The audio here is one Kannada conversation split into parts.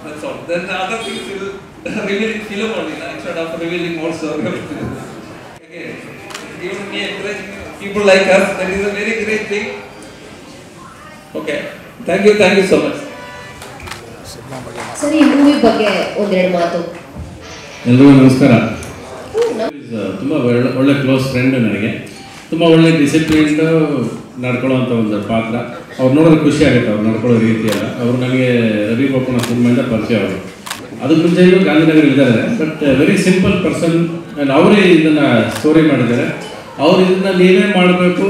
That's all. Then the other things will reveal in film only, instead of revealing more story. Again, giving me encouraging people like us, that is a very great thing. Okay. Thank you so much. ಸರಿ, ಮೂವಿ ಬಗ್ಗೆ ಒಂದೆರಡು ಮಾತು. ಎಲ್ರಿಗೂ ನಮಸ್ಕಾರ. ತುಂಬ ಒಳ್ಳೆ ಕ್ಲೋಸ್ ಫ್ರೆಂಡ್ ನನಗೆ. ತುಂಬ ಒಳ್ಳೆ ಡಿಸಿಪ್ಲಿನ್ಡ್ ನಡ್ಕೊಳ್ಳೋವಂಥ ಒಂದು ಪಾತ್ರ. ಅವ್ರು ನೋಡೋದು ಖುಷಿ ಆಗುತ್ತೆ, ಅವ್ರು ನಡ್ಕೊಳ್ಳೋ ರೀತಿ ಎಲ್ಲ. ಅವರು ನನಗೆ ರವಿ ಬೋಪಣ್ಣ ಸಿನಿಮಾಯಿಂದ ಪರಿಚಯ ಅವರು. ಅದಕ್ಕೆ ಮುಂಚೆ ಗಾಂಧಿನಗರ ಇದ್ದಾರೆ, but very simple person. And ಅವರೇ ಇದನ್ನು ಸ್ಟೋರಿ ಮಾಡಿದ್ದಾರೆ. ಅವ್ರು ಇದನ್ನು ನೀವೇ ಮಾಡಬೇಕು,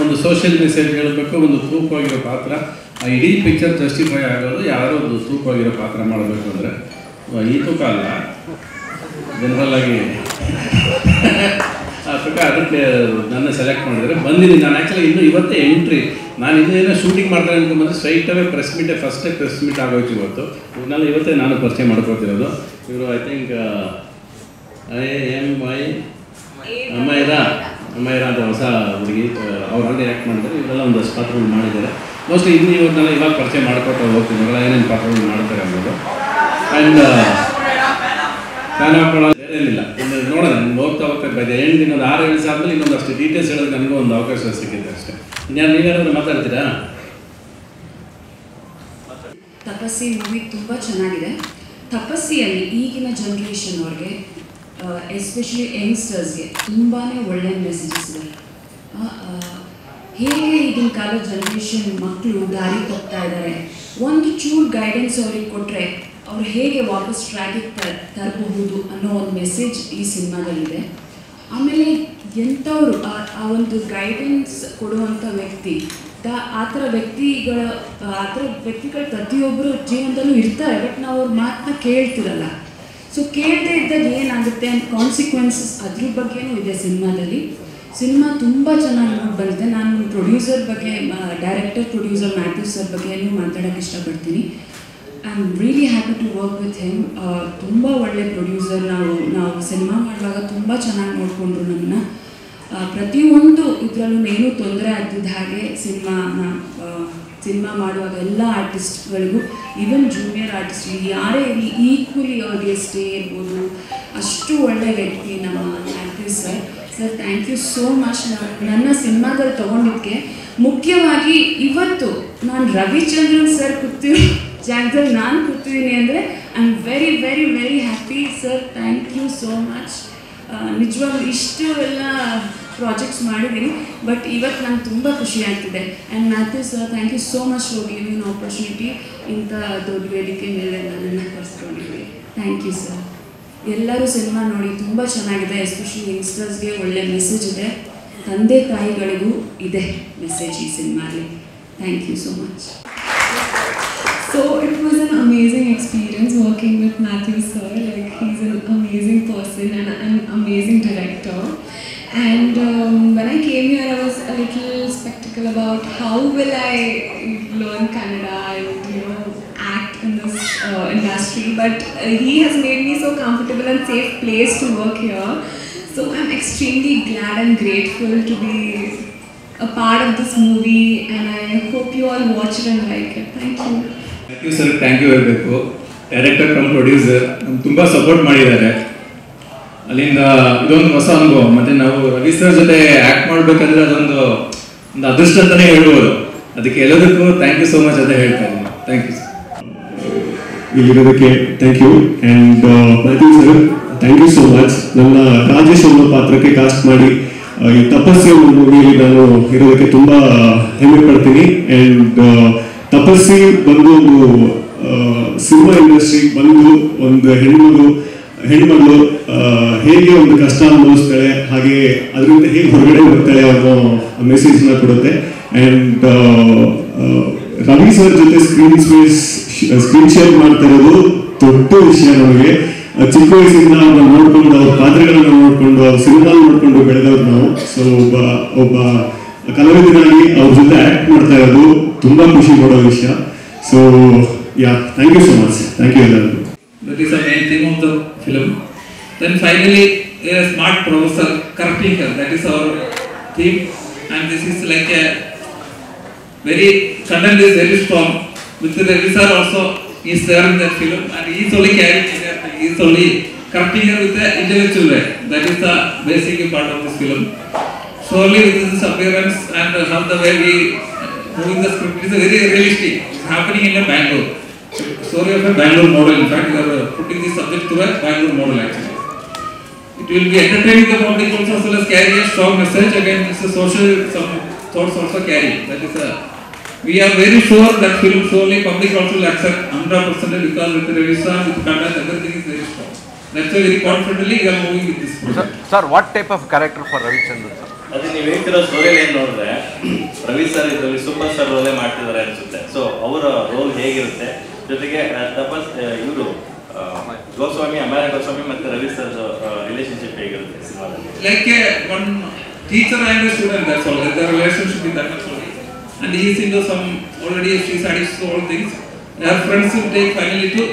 ಒಂದು ಸೋಷಿಯಲ್ ಮೆಸೇಜ್ ಹೇಳಬೇಕು, ಒಂದು ತೂಕವಾಗಿರೋ ಪಾತ್ರ. ಆ ಇಡೀ ಪಿಕ್ಚರ್ ಜಸ್ಟಿಫೈ ಆಗೋದು ಯಾರೋ ಒಂದು ತೂಕವಾಗಿರೋ ಪಾತ್ರ ಮಾಡಬೇಕು ಅಂದರೆ ಈ ತೂಕ ಅಲ್ಲ, ಜನರಲ್ ಆಗಿ ಆ ತೂಕ. ಅದಕ್ಕೆ ನನ್ನ ಸೆಲೆಕ್ಟ್ ಮಾಡಿದರೆ ಬಂದಿದ್ದೀನಿ. ನಾನು ಆ್ಯಕ್ಚುಲಿ ಇನ್ನೂ ಇವತ್ತೇ ಎಂಟ್ರಿ. ನಾನು ಇನ್ನೇನೋ ಶೂಟಿಂಗ್ ಮಾಡ್ತಾರೆ ಅನ್ಕೊಂಡ್ಬಂದರೆ ಸ್ಟ್ರೈಟವೇ ಫಸ್ಟೇ ಪ್ರೆಸ್ ಮೀಟ್ ಆಗೋಯ್ತು ಇವತ್ತು. ನಾನು ಇವತ್ತೇ ನಾನು ಪರಿಚಯ ಮಾಡ್ಕೊತಿರೋದು. ಇವರು ಐ ಥಿಂಕ್ ಅಮ್ಮಯ್ಯರ ಅಂತ ಹೊಸ ಹುಡುಗಿ, ಅವ್ರು ಆಲ್ರೆಡಿ ಆ್ಯಕ್ಟ್ ಮಾಡಿದ್ದಾರೆ. ಇವರೆಲ್ಲ ಒಂದಷ್ಟು ಪಾತ್ರಗಳು ಮಾಡಿದ್ದಾರೆ. ಮೋಸ್ಟ್ಲಿ ಇವತ್ತೆಲ್ಲ ಇವಾಗ ಪರಿಚಯ ಮಾಡ್ಕೊಟ್ಟು ಹೋಗ್ತೀನಿ, ಇವರೆಲ್ಲ ಏನೇನು ಪಾತ್ರಗಳು ಮಾಡ್ತಾರೆ ಅನ್ನೋದು. ಆ್ಯಂಡ್ ನಾನು ಹಾಕೊಳ್ಳೋ ಏನಿಲ್ಲ, ನೋಡೋಣ ಹೋಗ್ತಾ ಬೈದೆ ಎಂಟು ಇನ್ನೊಂದು 6-7 ದಿವಸ ಆದಮೇಲೆ ಇನ್ನೊಂದಷ್ಟು ಡೀಟೇಲ್ಸ್ ಹೇಳೋದು ನನಗೂ ಒಂದು ಅವಕಾಶ ಸಿಕ್ಕಿದೆ ಅಷ್ಟೇ. ನೀವೇನಾದರೂ ಮಾತಾಡ್ತೀರಾ? ತಪಸ್ಸಿ ಮೂವಿ ತುಂಬ ಚೆನ್ನಾಗಿದೆ. ತಪಸ್ಸಿಯಲ್ಲಿ ಈಗಿನ ಜನ್ರೇಷನ್ ಅವ್ರಿಗೆ, ಎಸ್ಪೆಷಲಿ ಯಂಗ್ಸ್ಟರ್ಸ್ಗೆ ತುಂಬಾ ಒಳ್ಳೆಯ ಮೆಸೇಜಸ್ ಇದೆ. ಹೇಗೆ ಈಗಿನ ಕಾಲದ ಜನ್ರೇಷನ್ ಮಕ್ಕಳು ದಾರಿ ತಪ್ತಾ ಇದ್ದಾರೆ, ಒಂದು ಚೂರು ಗೈಡೆನ್ಸ್ ಅವ್ರಿಗೆ ಕೊಟ್ಟರೆ ಅವ್ರು ಹೇಗೆ ವಾಪಸ್ ಟ್ರ್ಯಾಕಿಗೆ ತರಬಹುದು ಅನ್ನೋ ಒಂದು ಮೆಸೇಜ್ ಈ ಸಿನಿಮಾದಲ್ಲಿದೆ. ಆಮೇಲೆ ಎಂಥವ್ರು ಆ ಒಂದು ಗೈಡೆನ್ಸ್ ಕೊಡುವಂಥ ವ್ಯಕ್ತಿ, ಆ ಥರ ವ್ಯಕ್ತಿಗಳು ಪ್ರತಿಯೊಬ್ಬರು ಜೀವನದಲ್ಲೂ ಇರ್ತಾರೆ. ಬಟ್ ನಾವು ಅವ್ರ ಮಾತನ್ನ ಕೇಳ್ತಿರಲ್ಲ. ಸೊ ಕೇಳದೆ ಇದ್ದಾಗ ಏನಾಗುತ್ತೆ ಅಂತ ಕಾನ್ಸಿಕ್ವೆನ್ಸಸ್ ಅದ್ರ ಬಗ್ಗೆನೂ ಇದೆ ಸಿನಿಮಾದಲ್ಲಿ. ಸಿನಿಮಾ ತುಂಬ ಚೆನ್ನಾಗಿ ನೋಡಿ ಬಂದಿದೆ. ನಾನು ಪ್ರೊಡ್ಯೂಸರ್ ಬಗ್ಗೆ, ಡೈರೆಕ್ಟರ್ ಪ್ರೊಡ್ಯೂಸರ್ ಮ್ಯಾಥ್ಯೂ ಸರ್ ಬಗ್ಗೆನೂ ಮಾತಾಡೋಕ್ಕೆ ಇಷ್ಟಪಡ್ತೀನಿ. I am really happy to work with him. ತುಂಬ ಒಳ್ಳೆ ಪ್ರೊಡ್ಯೂಸರ್. ನಾವು ಸಿನಿಮಾ ಮಾಡುವಾಗ ತುಂಬ ಚೆನ್ನಾಗಿ ನೋಡಿಕೊಂಡ್ರು ನಮ್ಮನ್ನ. ಪ್ರತಿಯೊಂದು ಇದರಲ್ಲೂ ಏನೂ ತೊಂದರೆ ಆಗ್ತಿದ್ದ ಹಾಗೆ ಸಿನಿಮಾ ಮಾಡುವಾಗ ಎಲ್ಲ ಆರ್ಟಿಸ್ಟ್ಗಳಿಗೂ, ಈವನ್ ಜೂನಿಯರ್ ಆರ್ಟಿಸ್ಟ್ ಯಾರೇ ಇರಲಿ, ಈಕ್ವಲಿ ಅವ್ರಿಗೆ ಸ್ಟೇ ಇರ್ಬೋದು. ಅಷ್ಟು ಒಳ್ಳೆ ವ್ಯಕ್ತಿ ನಮ್ಮ Mathew sir. Sir, thank you so much. ನನ್ನ ಸಿನಿಮಾದಲ್ಲಿ ತೊಗೊಂಡಿದ್ದಕ್ಕೆ ಮುಖ್ಯವಾಗಿ ಇವತ್ತು ನಾನು ರವಿಚಂದ್ರನ್ ಸರ್ ಕೂತಿರೋ ಜಾಗದಲ್ಲಿ ನಾನು ಕೂತಿದ್ದೀನಿ ಅಂದರೆ I am very very very happy. Sir, thank you so much. ನಿಜವಾಗ್ಲೂ ಇಷ್ಟು ಎಲ್ಲ ಪ್ರಾಜೆಕ್ಟ್ಸ್ ಮಾಡಿದ್ದೀನಿ, ಬಟ್ ಇವತ್ತು ನಂಗೆ ತುಂಬ ಖುಷಿ ಆಗ್ತಿದೆ. And Matthew sir, thank you so much for giving opportunity. ಇಂಥ ದೊಡ್ಡ ವೇದಿಕೆ ಮೇಲೆ ನನ್ನನ್ನು ಕರೆಸ್ಕೊಂಡಿದ್ವಿ. Thank you sir. ಎಲ್ಲರೂ ಸಿನಿಮಾ ನೋಡಿ, ತುಂಬ ಚೆನ್ನಾಗಿದೆ. ಎಸ್ಪೆಷಲಿ ಯಂಗ್ಸ್ಟರ್ಸ್ಗೆ ಒಳ್ಳೆ ಮೆಸೇಜ್ ಇದೆ. ತಂದೆ ತಾಯಿಗಳಿಗೂ ಇದೆ ಮೆಸೇಜ್ ಈ ಸಿನಿಮಾಲಿ. Thank you so much. So it was an amazing experience working with Matthew sir. Like, he's an amazing person and an amazing director. And when I came here, I was a little skeptical about how will I learn Kannada and act in this industry. But he has made me so comfortable and safe place to work here. So I'm extremely glad and grateful to be a part of this movie, and I hope you all watch it and like it. Thank you. Thank you sir. Thank you ಹೇಳಬೇಕು. ಡೈರೆಕ್ಟರ್ ಕಮ್ ಪ್ರೊಡ್ಯೂಸರ್ ನಮ್ಗೆ ತುಂಬ ಸಪೋರ್ಟ್ ಮಾಡಿದ್ದಾರೆ. ಅಲ್ಲಿಂದ ಇದೊಂದು ಹೊಸ ಅನುಭವ. ಮತ್ತು ನಾವು ರವಿ ಸರ್ ಜೊತೆ ಆ್ಯಕ್ಟ್ ಮಾಡಬೇಕಂದ್ರೆ ಅದೊಂದು ಅದೃಷ್ಟ ಅಂತಲೇ ಹೇಳ್ಬೋದು. ಅದಕ್ಕೆ ಎಲ್ಲದಕ್ಕೂ ಥ್ಯಾಂಕ್ ಯು ಸೋ ಮಚ್ ಅಂತ ಹೇಳ್ತಾ ಇದ್ದೀನಿ. Thank you sir. ಇಲ್ಲಿರೋದಕ್ಕೆ thank you. And Matthew sir, thank you so much. ನನ್ನ ರಾಜೇಶ್ ಅನ್ನೋ ಪಾತ್ರಕ್ಕೆ ಕಾಸ್ಟ್ ಮಾಡಿ ಈ ತಪಸ್ಸಿ ಅನ್ನೋ ಮೂವಿಯಲ್ಲಿ ನಾನು ಇರೋದಕ್ಕೆ ತುಂಬ ಹೆಮ್ಮೆ ಪಡ್ತೀನಿ. ಆ್ಯಂಡ್ ತಪಸ್ಸಿ ಬಂದು ಒಂದು ಸಿನಿಮಾ ಇಂಡಸ್ಟ್ರಿ ಬಂದು ಒಂದು ಹೆಣ್ಮಗಳು ಹೇಗೆ ಒಂದು ಕಷ್ಟ ಅನುಭವಿಸ್ತಾಳೆ, ಹಾಗೆ ಅದರಿಂದ ಹೇಗೆ ಹೊರಗಡೆ ಬರ್ತಾಳೆ ಅನ್ನೋ ಮೆಸೇಜ್ನ ಕೊಡುತ್ತೆ. ಆ್ಯಂಡ್ ರವಿ ಸರ್ ಜೊತೆ ಸ್ಕ್ರೀನ್ ಶೇರ್ ಮಾಡ್ತಾ ಇರೋದು ದೊಡ್ಡ ವಿಷಯ ನಮಗೆ. ಚಿಕ್ಕ ವಯಸ್ಸಿಂದ ಅವ್ರನ್ನ ನೋಡ್ಕೊಂಡು, ಅವ್ರ ಪಾತ್ರಗಳನ್ನ ನೋಡ್ಕೊಂಡು, ಅವ್ರ ಸಿನಿಮಾ ನೋಡ್ಕೊಂಡು ಬೆಳೆದವ್ರು ನಾವು. ಸೊ ಒಬ್ಬ ಕಲಾವಿದನಾಗಿ ಅವ್ರ ಜೊತೆ ಆಕ್ಟ್ ಮಾಡ್ತಾ ಇರೋದು ತುಂಬಾ ಖುಷಿ ಕೊಡೋ ವಿಷಯ. So thank you so much. Thank you ಎಲ್ಲರಿಗೂ. That is the main theme of the film. Then finally, a smart professor correcting her. That is our theme, and this is like a very content is very strong. With the Ravi sir also He's there in that film and he's only carrying it. He's only connecting her with the intellectual way. That is the basic part of this film. Surely with his appearance and how the way we moving the script is very realistic. It's happening in a Bangalore. Story of a Bangalore model. In fact, we are putting this subject to a Bangalore model actually. It will be entertaining the public also as well as carry a strong message. Again, it's a social, some thoughts also carry. That is a, we are very sure that film solely public also will accept 100% because with the revision, with content, everything is very strong. That's why very confidently we are moving with this project. Sir, what type of character for Ravichandran sir? ಅದೇ ನೀವು ಹೇಳ್ತಿರೋ ಸ್ಟೋರಿಯಲ್ಲಿ ಏನು ನೋಡಿದ್ರೆ ರವಿ ಸರ್ ಇದರಲ್ಲಿ ಸೂಪರ್ ಸ್ಟಾರ್ ರೋಲೇ ಮಾಡ್ತಿದ್ದಾರೆ ಅನಿಸುತ್ತೆ. ಸೊ ಅವರ ರೋಲ್ ಹೇಗಿರುತ್ತೆ, ಜೊತೆಗೆ ತಪಸ್ ಇವರು ಗೋಸ್ವಾಮಿ ಅಮರ ಗೋಸ್ವಾಮಿ ಮತ್ತು ರವಿ ಸರ್ ರಿಲೇಶನ್ಶಿಪ್ ಹೇಗಿರುತ್ತೆ ಸಿನಿಮಾದಲ್ಲಿ? Like one teacher and a student, that's all. The relationship is that much only. And he is into some already she studies all things. Her friends will take finally to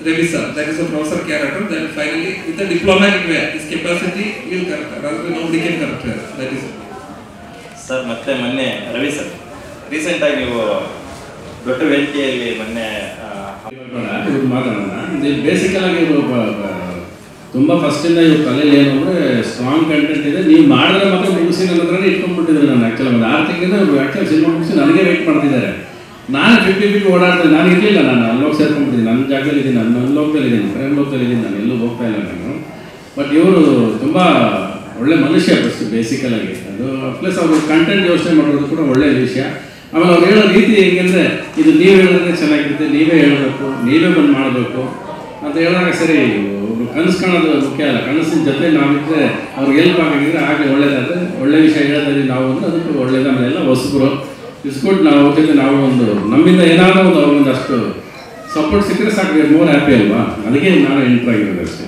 Ravi sir, that is a professor character. Then finally, with a diplomatic way, his capacity will correct her. Otherwise, nobody can correct her. That is it. Sir ಮತ್ತೆ ಮೊನ್ನೆ ರವಿ ಸರ್ ರೀಸೆಂಟಾಗಿ ನೀವು ದೊಡ್ಡ ವೇದಿಕೆಯಲ್ಲಿ ಮೊನ್ನೆ ಇವ್ರು ಮಾತಾಡೋಣ. ಬೇಸಿಕಲ್ ಆಗಿ ಇವರು ತುಂಬ ಫಸ್ಟಿಂದ ಇವ್ರ ತಲೆಯಲ್ಲಿ ಏನು ಅಂದರೆ ಸ್ಟ್ರಾಂಗ್ ಕಂಟೆಂಟ್ ಇದೆ, ನೀವು ಮಾಡಿದ್ರೆ ಮಾತ್ರ ಮುಗಿಸಿ ನನ್ನ ಹತ್ರನೇ ಇಟ್ಕೊಂಡ್ಬಿಟ್ಟಿದ್ರು. ನಾನು ಆ್ಯಕ್ಚುಲಿ ಒಂದು 6 ತಿಂಗಳಿಂದ ಆ್ಯಕ್ಚುಲಿ ಸಿನಿಮಾ ಮುಗಿಸಿ ನನಗೆ ವೆಯ್ಟ್ ಮಾಡ್ತಿದ್ದಾರೆ. ನಾನು 50 ಓಡಾಡ್ತೀನಿ, ನಾನು ಇರಲಿಲ್ಲ, ನಾನು ಅಲ್ಲೋಗಿ ಸೇರ್ಕೊಂಡ್ಬಿಟ್ಟಿದ್ದೀನಿ, ನನ್ನ ಜಾಗದಲ್ಲಿ ಇದ್ದೀನಿ, ನನ್ನ ಲೋಕದಲ್ಲಿ ಇದ್ದೀನಿ, ಫ್ರೆಂಡ್ ಲೋಕದಲ್ಲಿ ಇದ್ದೀನಿ, ನಾನು ಎಲ್ಲೂ ಹೋಗ್ತಾ ಇಲ್ಲ ನಾನು. ಬಟ್ ಇವರು ತುಂಬ ಒಳ್ಳೆ ಮನುಷ್ಯ ಫಸ್ಟ್ ಬೇಸಿಕಲಾಗಿ. ಅದು ಪ್ಲಸ್ ಅವರು ಕಂಟೆಂಟ್ ಯೋಚನೆ ಮಾಡೋದು ಕೂಡ ಒಳ್ಳೆಯ ವಿಷಯ. ಆಮೇಲೆ ಅವ್ರು ಹೇಳೋ ರೀತಿ ಹೇಗೆಂದರೆ, ಇದು ನೀವು ಹೇಳಿದ್ರೆ ಚೆನ್ನಾಗಿರುತ್ತೆ, ನೀವೇ ಹೇಳಬೇಕು, ನೀವೇ ಬಂದು ಮಾಡಬೇಕು ಅಂತ ಹೇಳಿದಾಗ ಸರಿ. ಒಬ್ಬರು ಕನಸು ಕಾಣೋದು ಮುಖ್ಯ ಅಲ್ಲ, ಕನಸಿನ ಜೊತೆ ನಾವಿದ್ದರೆ ಅವ್ರಿಗೆ ಎಲ್ಪ್ ಆಗಿದ್ರೆ ಆಗಲಿ ಒಳ್ಳೇದಾದರೆ. ಒಳ್ಳೆ ವಿಷಯ ಹೇಳ್ತಾ ಇದ್ದೀವಿ ನಾವು ಅಂದರೆ ಅದಕ್ಕೆ ಒಳ್ಳೇದು. ಆಮೇಲೆ ಎಲ್ಲ ಹೊಸಬರು ಇಸ್ಕೊಟ್ಟು ನಾವು ಜೊತೆ ನಾವು ಒಂದು ನಮ್ಮಿಂದ ಏನಾದರೂ ಒಂದು ಅವ್ರಿಗೊಂದು ಅಷ್ಟು ಸಪೋರ್ಟ್ ಸಿಕ್ಕರೆ ಸಾಕು, ಮೋರ್ ಹ್ಯಾಪಿ ಅಲ್ವಾ. ಅದಕ್ಕೆ ನಾನು ಎಂಟ್ರ್ ಆಗಿರೋದು ಅಷ್ಟೇ.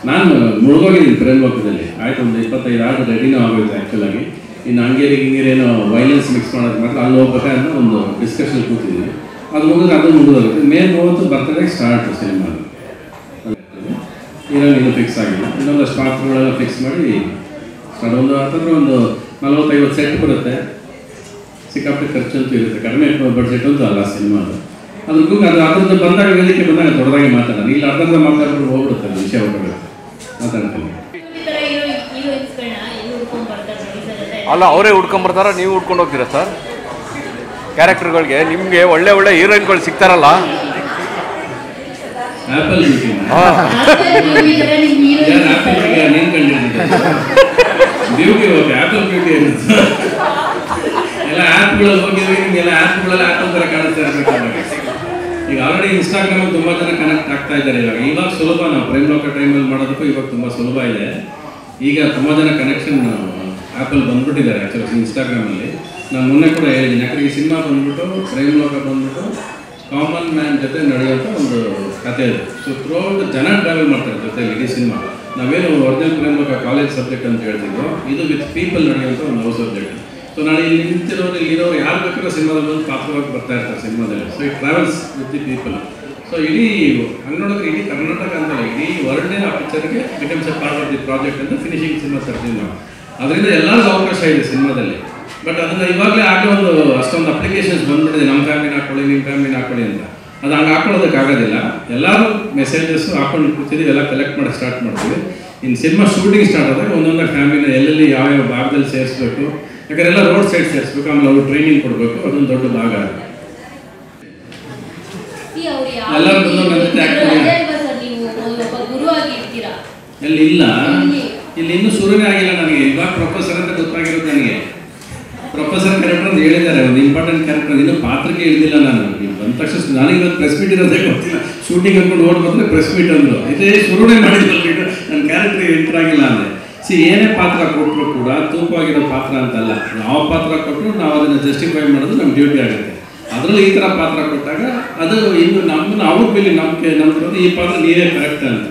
ನಾನು ಮುಳುಗೋಗಿದ್ದೀನಿ ಪ್ರೇಮ್ ಲೋಕದಲ್ಲಿ. ಆಯ್ತು, ಒಂದು 25 ಆರ್ಡರ್ ರೆಡಿನೂ ಆಗೋಯ್ತು ಆ್ಯಕ್ಚುಲಾಗಿ. ಇನ್ನು ಹಂಗೇರಿಗೇನೋ ವೈಲೆನ್ಸ್ ಮಿಕ್ಸ್ ಮಾಡೋದು ಮಾತ್ರ ಅಲ್ಲಿ ಹೋಗ್ಬೇಕಂತ ಒಂದು ಡಿಸ್ಕಷನ್ ಕೂತಿದ್ದೀನಿ. ಅದು ಮುಗಿದ್ರೆ ಅದು ಮುಗಿದೋಗುತ್ತೆ. May 30 birthday start cinema. ಇನ್ನೂ ಫಿಕ್ಸ್ ಆಗಿಲ್ಲ, ಇನ್ನೊಂದಷ್ಟು ಪಾತ್ರಗಳೆಲ್ಲ ಫಿಕ್ಸ್ ಮಾಡಿ ಸ್ಟಾರ್ಟ್. ಒಂದು ಹತ್ತಿರ ಒಂದು 40-50 ಸೆಟ್ ಬರುತ್ತೆ. ಸಿಕ್ಕಾಪಟ್ಟೆ ಖರ್ಚಂತೂ ಇರುತ್ತೆ, ಕಡಿಮೆ ಬಡ್ಜೆಟ್ ಅಂತೂ ಅಲ್ಲ ಸಿನಿಮಾದು. ಅದ್ರಿಗೂ ಅದ್ರದ್ದು ಬಂದಾಗ ವೇದಿಕೆ ಬಂದಾಗ ದೊಡ್ಡದಾಗಿ ಮಾತಾಡೋಣ. ಇಲ್ಲಿ ಅರ್ಧದ ಮಾತಾಡ್ಬಿಟ್ಟು ಹೋಗ್ಬಿಡುತ್ತೆ, ವಿಷಯ ಹೊರಗಡೆ ಮಾತಾಡ್ತೀನಿ. ಅಲ್ಲ, ಅವರೇ ಹುಡ್ಕೊಂಬರ್ತಾರ, ನೀವು ಹುಡ್ಕೊಂಡು ಹೋಗ್ತೀರಾ ಸರ್ ಕ್ಯಾರೆಕ್ಟರ್ಗಳಿಗೆ? ನಿಮಗೆ ಒಳ್ಳೆ ಒಳ್ಳೆ ಹೀರೋಯಿನ್ಗಳು ಸಿಗ್ತಾರಲ್ಲ. ಆ್ಯಪಲ್ ಬ್ಯೂಟಿ ನೀನು ಕಂಡಿದ್ದೆ ಬ್ಯೂಟಿ ಹೋಗಿ ಆ್ಯಪಲ್ ಬ್ಯೂಟಿ ಇರುತ್ತೆ. ಎಲ್ಲ ಆ್ಯಪ್ಗಳಲ್ಲಿ ಹೋಗಿದ್ವಿ, ನಿಮಗೆಲ್ಲ ಆ್ಯಪ್ಗಳಲ್ಲಿ ಆ್ಯಪಲ್ ಥರ ಕಾಣಿಸ್ತಾ ಇರಬೇಕು. ಈಗ ಆಲ್ರೆಡಿ ಇನ್ಸ್ಟಾಗ್ರಾಮಲ್ಲಿ ತುಂಬ ಜನ ಕನೆಕ್ಟ್ ಆಗ್ತಾ ಇದ್ದಾರೆ. ಇವಾಗ ಸುಲಭ, ನಾವು ಪ್ರೇಮ್ ಲೋಕ ಟೈಮಲ್ಲಿ ಮಾಡೋದಕ್ಕೂ ಇವಾಗ ತುಂಬ ಸುಲಭ ಇದೆ. ಈಗ ತುಂಬ ಜನ ಕನೆಕ್ಷನ್ ಆ್ಯಪಲ್ಲಿ ಬಂದ್ಬಿಟ್ಟಿದ್ದಾರೆ ಆ್ಯಕ್ಚುಲಿ ಇನ್ಸ್ಟಾಗ್ರಾಮಲ್ಲಿ. ನಾನು ಮೊನ್ನೆ ಕೂಡ ಹೇಳಿದ್ದೀನಿ, ಯಾಕಂದರೆ ಈ ಸಿನಿಮಾ ಬಂದ್ಬಿಟ್ಟು ಪ್ರೇಮ್ ಲೋಕ ಬಂದ್ಬಿಟ್ಟು ಕಾಮನ್ ಮ್ಯಾನ್ ಜೊತೆ ನಡೆಯುವಂಥ ಒಂದು ಕಥೆ ಇದೆ. ಸೊ ಥ್ರೂಔಟ್ ಜನ ಟ್ರಾವೆಲ್ ಮಾಡ್ತಾರೆ ಜೊತೆಲಿ ಇಡೀ ಸಿನಿಮಾ. ನಾವೇನು ಒರಿಜಿನಲ್ ಪ್ರೇಮ್ ಲೋಕ ಕಾಲೇಜ್ ಸಬ್ಜೆಕ್ಟ್ ಅಂತ ಹೇಳ್ತಿದ್ವು, ಇದು ವಿತ್ ಪೀಪಲ್ ನಡೆಯುವಂಥ ಒಂದು ಲವ್ ಸಬ್ಜೆಕ್ಟ್. ಸೊ ನಾಳೆ ಇಲ್ಲಿ ನಿಂತಿರೋರು, ಇಲ್ಲಿರೋರು ಯಾರು ಬೇಕಾದ್ರೂ ಸಿನಿಮಾದಲ್ಲಿ ಒಂದು ಪಾತ್ರವಾಗಿ ಬರ್ತಾ ಇರ್ತಾರೆ ಸಿನಿಮಾದಲ್ಲಿ. So it travels with the people. So ಇಡೀ ಹಂಗೆ ನೋಡಿದ್ರೆ ಇಡೀ ಕರ್ನಾಟಕ ಅಂತಲ್ಲ, ಇಡೀ ವರ್ಲ್ಡ್ನೇ ಆ ಪಿಕ್ಚರ್ಗೆ becomes a part of the project ಅಂತ ಫಿನಿಶಿಂಗ್ ಸಿನಿಮಾ ತರ್ತೀವಿ ನಾವು. ಅದರಿಂದ ಎಲ್ಲರಿಗೂ ಅವಕಾಶ ಇದೆ ಸಿನಿಮಾದಲ್ಲಿ. ಬಟ್ ಅದನ್ನು ಇವಾಗಲೇ ಆಗಲೇ ಒಂದು ಅಷ್ಟೊಂದು ಅಪ್ಲಿಕೇಶನ್ಸ್ ಬಂದ್ಬಿಟ್ಟಿದೆ, ನಮ್ಮ ಫ್ಯಾಮಿಲಿನ ಹಾಕೊಳ್ಳಿ, ನಿಮ್ಮ ಫ್ಯಾಮಿಲಿನ ಹಾಕೊಳ್ಳಿ ಅಂತ. ಅದು ಹಂಗೆ ಹಾಕೊಳ್ಳೋದಕ್ಕಾಗೋದಿಲ್ಲ. ಎಲ್ಲರೂ ಮೆಸೇಜಸ್ಸು ಹಾಕೊಂಡು ಕೂತಿದ್ದೀವಿ, ಎಲ್ಲ ಕಲೆಕ್ಟ್ ಮಾಡಿ ಸ್ಟಾರ್ಟ್ ಮಾಡ್ತೀವಿ. ಇನ್ನು ಸಿನಿಮಾ ಶೂಟಿಂಗ್ ಸ್ಟಾರ್ಟ್ ಆದಾಗ ಒಂದೊಂದು ಫ್ಯಾಮಿಲಿನ ಎಲ್ಲೆಲ್ಲಿ ಯಾವ್ಯಾವ ಭಾಗದಲ್ಲಿ ಸೇರಿಸ್ಬೇಕು, ಯಾಕಂದ್ರೆ ಎಲ್ಲ ರೋಡ್ ಸೈಡ್ ಸೇರಿಸ್ಬೇಕು, ಆಮೇಲೆ ಅವ್ರು ಟ್ರೈನಿಂಗ್ ಕೊಡಬೇಕು, ಅದೊಂದು ದೊಡ್ಡ ಭಾಗ ಅದು. ಎಲ್ಲರೂ ಬಂದು ನನ್ನ ಜೊತೆ ಎಲ್ಲಿ ಇಲ್ಲ, ಇಲ್ಲಿ ಇನ್ನೂ ಶುರುವೇ ಆಗಿಲ್ಲ ನನಗೆ. ಇವಾಗ ಪ್ರೊಫೆಸರ್ ಅಂತ ಗೊತ್ತಾಗಿರೋದು ನನಗೆ. ಪ್ರೊಫೆಸರ್ ಕ್ಯಾರೆಕ್ಟರ್ ಅಂತ ಹೇಳಿದ್ದಾರೆ, ಒಂದು ಇಂಪಾರ್ಟೆಂಟ್ ಕ್ಯಾರೆಕ್ಟರ್. ಇನ್ನೂ ಪಾತ್ರಕ್ಕೆ ಇಳಿದಿಲ್ಲ ನಾನು. ಬಂದ ತಕ್ಷಣ ನನಗೆ ಇವತ್ತು ಪ್ರೆಸ್ ಮೀಟ್ ಇರೋದೇ ಗೊತ್ತಿಲ್ಲ. ಶೂಟಿಂಗ್ ಅಂದ್ಕೊಂಡು ಓಡ್ ಬಂದರೆ ಪ್ರೆಸ್ ಮೀಟ್ ಅಂದರು. ಇದೇ ಶುರುವೇ ಮಾಡಿದ್ರು, ನನ್ನ ಕ್ಯಾರೆಕ್ಟರ್ ಎಂಟರ್ ಆಗಿಲ್ಲ ಅಂದರೆ. ಏನೇ ಪಾತ್ರ ಕೊಟ್ಟರು ಕೂಡ ತೂಕವಾಗಿರೋ ಪಾತ್ರ ಅಂತಲ್ಲ, ಯಾವ ಪಾತ್ರ ಕೊಟ್ಟರು ನಾವು ಅದನ್ನು ಜಸ್ಟಿಫೈ ಮಾಡೋದು ನಮ್ಮ ಡ್ಯೂಟಿ ಆಗುತ್ತೆ. ಅದರಲ್ಲಿ ಈ ಥರ ಪಾತ್ರ ಕೊಟ್ಟಾಗ ಅದು ಇನ್ನು ನಮ್ಮನ್ನು ಅವ್ರ ಮೇಲೆ ನಂಬಿಕೆ ನಂಬಿರೋದು, ಈ ಪಾತ್ರ ನೀವೇ ಕರೆಕ್ಟ್ ಅಂತ.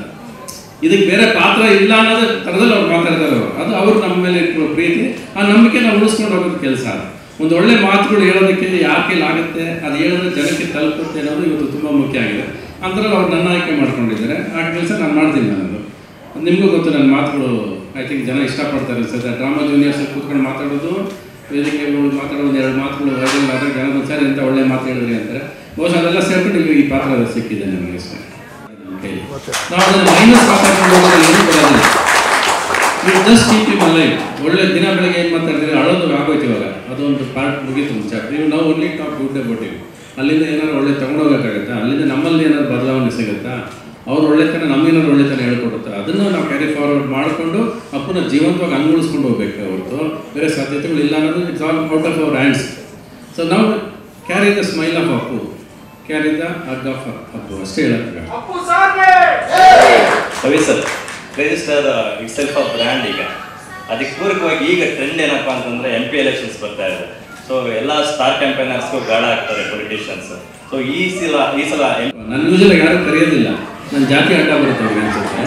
ಇದಕ್ಕೆ ಬೇರೆ ಪಾತ್ರ ಇಲ್ಲ ಅನ್ನೋದು ಥರದಲ್ಲಿ ಅವ್ರು ಮಾತಾಡ್ತಾರೆ ಅವರು. ಅದು ಅವ್ರು ನಮ್ಮ ಮೇಲೆ ಇಟ್ಟಿರೋ ಪ್ರೀತಿ, ಆ ನಂಬಿಕೆ ನಾವು ಉಳಿಸ್ಕೊಂಡು ಹೋಗೋದು ಕೆಲಸ. ಒಂದು ಒಳ್ಳೆ ಮಾತುಗಳು ಹೇಳೋದಕ್ಕೆ ಯಾರ ಕೈಲಿ ಆಗುತ್ತೆ, ಅದು ಹೇಳಿದ್ರೆ ಜನಕ್ಕೆ ತಲುಪುತ್ತೆ ಅನ್ನೋದು ಇವತ್ತು ತುಂಬ ಮುಖ್ಯ ಆಗಿದೆ. ಅಂಥದ್ರಲ್ಲಿ ಅವ್ರು ನನ್ನ ಆಯ್ಕೆ ಮಾಡ್ಕೊಂಡಿದ್ದಾರೆ. ಆ ಕೆಲಸ ನಾನು ಮಾಡ್ತೀನಿ. ನನ್ನದು ನಿಮಗೂ ಗೊತ್ತು, ನನ್ನ ಮಾತುಗಳು ಐ ಥಿಂಕ್ ಜನ ಇಷ್ಟಪಡ್ತಾರೆ ಅನ್ಸುತ್ತೆ. ಡ್ರಾಮಾ ಜೂನಿಯರ್ಸಲ್ಲಿ ಕೂತ್ಕೊಂಡು ಮಾತಾಡೋದು ವೇದಿಕೆಗಳು ಮಾತಾಡೋ ಒಂದೆರಡು ಮಾತುಗಳು ವೈರಲ್ ಆದಾಗ ಜನ ಒಂದ್ಸಾರಿ ಅಂತ ಒಳ್ಳೆ ಮಾತು ಹೇಳಿದ್ರಿ ಅಂತಾರೆ. ಬಹುಶಃ ಅದೆಲ್ಲ ಸೇರ್ಕೊಂಡು ಇಲ್ಲಿ ಈ ಪಾತ್ರ ಸಿಕ್ಕಿದೆ ನನಗೆ ಅಷ್ಟೇ. ನಾವು ಅದನ್ನು ಮೈನಸ್ ಮಾತಾಡ್ಕೊಂಡು ಹೋಗೋದು ಏನೂ ಬರೋದಿಲ್ಲ. ನೀವು ಜಸ್ಟ್ ಕೀಪ್ ಇಮ್ ಅಲೈವ್. ಒಳ್ಳೆ ದಿನ ಬೆಳಗ್ಗೆ ಏನು ಮಾತಾಡ್ತೀರಿ, ಅಳೋದು ಆಗೋಯ್ತು ಇವಾಗ, ಅದೊಂದು ಪಾರ್ಟ್ ಮುಗೀತು ಚಾಪ್ಟರ್. ನೀವು ನಾವು only top good about you. ಅಲ್ಲಿಂದ ಏನಾದ್ರು ಒಳ್ಳೆ ತೊಗೊಂಡೋಗೋಕ್ಕಾಗತ್ತಾ? ಅಲ್ಲಿಂದ ನಮ್ಮಲ್ಲಿ ಏನಾದ್ರು ಬದಲಾವಣೆ ಸಿಗುತ್ತಾ? ಅವ್ರು ಒಳ್ಳೆತನ ನಮಗೇನಾದ್ರು ಒಳ್ಳೆತನ ಹೇಳ್ಕೊಡುತ್ತಾರೆ. ಅದನ್ನು ನಾವು ಕ್ಯಾರಿ ಫಾರ್ವರ್ಡ್ ಮಾಡಿಕೊಂಡು ಅಪ್ಪನ ಜೀವಂತವಾಗಿ ಅನುಭವಿಸ್ಕೊಂಡು ಹೋಗ್ಬೇಕು ಹೊರತು ಬೇರೆ ಸಾಧ್ಯತೆಗಳು ಇಲ್ಲ ಅನ್ನೋದು it's all out of our hands. So ನಾವು carry the smile of Appu, carry the hug of Appu, ಅಷ್ಟೇ ಹೇಳಕ್ಕೆ. Ravi sir, crazy star itself of brand. ಈಗ ಅದಕ್ಕೆ ಪೂರಕವಾಗಿ ಈಗ ಟ್ರೆಂಡ್ ಏನಪ್ಪ ಅಂತಂದರೆ MP ಎಲೆಕ್ಷನ್ಸ್ ಬರ್ತಾ ಇದೆ. ಸೊ ಎಲ್ಲ ಸ್ಟಾರ್ ಕ್ಯಾಂಪೇನರ್ಸ್ಗೂ ಗಾಳ ಆಗ್ತಾರೆ ಪೊಲಿಟಿಷಿಯನ್ಸ್. ಸೊ ಈ ಸಲ ನನ್ನ ಯೂಶಲಿ ಯಾರು ಕರೆಯೋದಿಲ್ಲ, ನನ್ನ ಜಾತಿ ಅಡ್ಡ ಬರುತ್ತೆ ಅವ್ರಿಗೆ ಅನ್ಸುತ್ತೆ,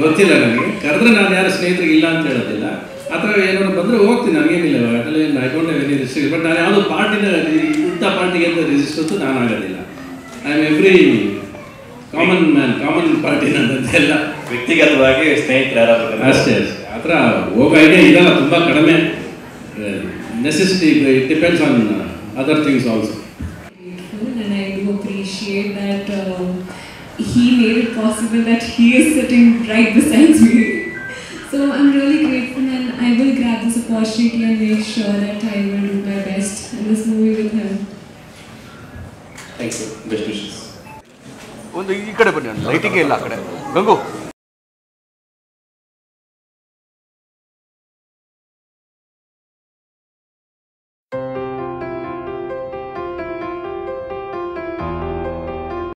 ಗೊತ್ತಿಲ್ಲ ನನಗೆ. ಕರೆದ್ರೆ ನಾನು ಯಾರು ಸ್ನೇಹಿತರಿಗೆ ಇಲ್ಲ ಅಂತ ಹೇಳೋದಿಲ್ಲ. ಆ ಥರ ಏನಾದ್ರು ಬಂದರೆ ಹೋಗ್ತೀನಿ, ನನಗೇನಿಲ್ಲ. ಅದರಲ್ಲಿ I don't have any restriction. But ನಾನು ಯಾವುದೋ ಪಾರ್ಟಿನ ಇಂಥ ಪಾರ್ಟಿಗೆ ಅಂತ ರಿಜಿಸ್ಟರ್ ನಾನು ಆಗೋದಿಲ್ಲ. I am every common man, common party ನನ್ನದೆಲ್ಲ. ವ್ಯಕ್ತಿಗತವಾಗಿ ಸ್ನೇಹಿತರು ಯಾರಾದರೂ ಅಷ್ಟೇ ಅಷ್ಟೇ. ಆ ಥರ ಹೋಗೋ ಐಡಿಯಾ ಇದೆಲ್ಲ ತುಂಬ ಕಡಿಮೆ. Necessity it depends on other things also. And I do appreciate that he made it possible that he is sitting right beside me. So I'm really grateful, and I will grab this opportunity and make sure that I will do my best in this movie with him. Thanks you, best wishes. ಒಂದು ಈ ಕಡೆ ಬನ್ನಿ, ಲೈಟಿಂಗ್ ಇಲ್ಲ ಆ ಕಡೆ. ಗಂಗು